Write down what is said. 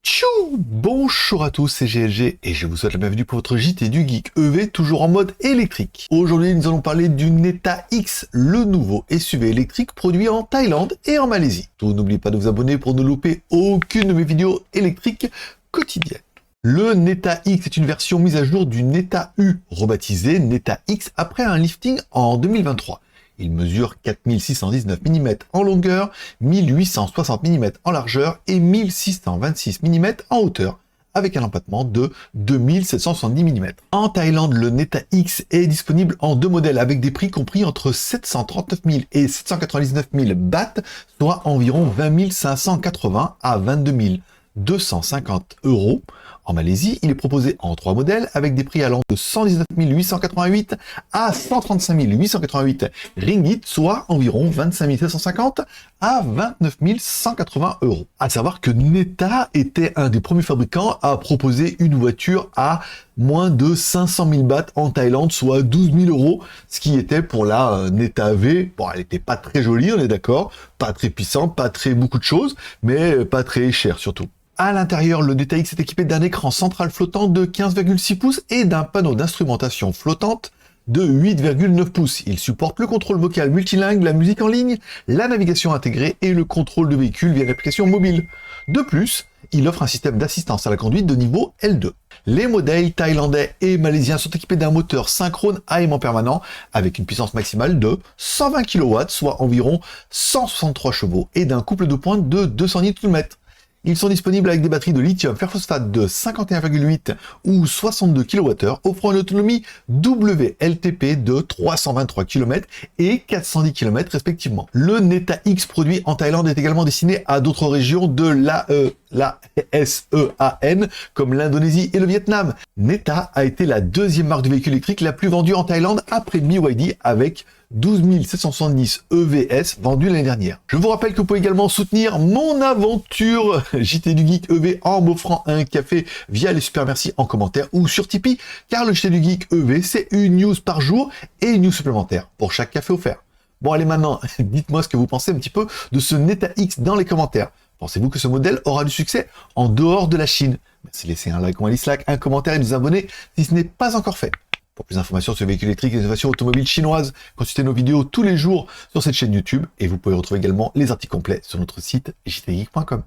Tchou! Bonjour à tous, c'est GLG et je vous souhaite la bienvenue pour votre JT du Geek EV, toujours en mode électrique. Aujourd'hui, nous allons parler du Neta X, le nouveau SUV électrique produit en Thaïlande et en Malaisie. Tout, n'oubliez pas de vous abonner pour ne louper aucune de mes vidéos électriques quotidiennes. Le Neta X est une version mise à jour du Neta U, rebaptisé Neta X après un lifting en 2023. Il mesure 4619 mm en longueur, 1860 mm en largeur et 1626 mm en hauteur, avec un empattement de 2770 mm. En Thaïlande, le Neta X est disponible en deux modèles avec des prix compris entre 739 000 et 799 000 bahts, soit environ 20 580 à 22 250 €. En Malaisie, il est proposé en trois modèles avec des prix allant de 119 888 à 135 888 ringgit, soit environ 25 750 à 29 180 €. À savoir que Neta était un des premiers fabricants à proposer une voiture à moins de 500 000 bahts en Thaïlande, soit 12 000 €, ce qui était pour la Neta V. Bon, elle était pas très jolie, on est d'accord, pas très puissante, pas très beaucoup de choses, mais pas très chère surtout. À l'intérieur, le Neta X est équipé d'un écran central flottant de 15,6 pouces et d'un panneau d'instrumentation flottante de 8,9 pouces. Il supporte le contrôle vocal multilingue, la musique en ligne, la navigation intégrée et le contrôle de véhicule via l'application mobile. De plus, il offre un système d'assistance à la conduite de niveau L2. Les modèles thaïlandais et malaisiens sont équipés d'un moteur synchrone à aimant permanent avec une puissance maximale de 120 kW, soit environ 163 chevaux, et d'un couple de pointe de 200 Nm. Ils sont disponibles avec des batteries de lithium fer phosphate de 51,8 ou 62 kWh, offrant une autonomie WLTP de 323 km et 410 km respectivement. Le Neta X produit en Thaïlande est également destiné à d'autres régions de l'ASEAN, comme l'Indonésie et le Vietnam. Neta a été la deuxième marque de véhicule électrique la plus vendue en Thaïlande après BYD avec 12 770 EVS vendus l'année dernière. Je vous rappelle que vous pouvez également soutenir mon aventure JT du Geek EV en m'offrant un café via les super merci en commentaire ou sur Tipeee, car le JT du Geek EV c'est une news par jour et une news supplémentaire pour chaque café offert. Bon allez maintenant, dites-moi ce que vous pensez un petit peu de ce Neta X dans les commentaires. Pensez-vous que ce modèle aura du succès en dehors de la Chine? Merci de laisser un like ou un dislike, un commentaire et de vous abonner si ce n'est pas encore fait. Pour plus d'informations sur les véhicules électriques et les innovations automobiles chinoises, consultez nos vidéos tous les jours sur cette chaîne YouTube et vous pouvez retrouver également les articles complets sur notre site jtgeek.com.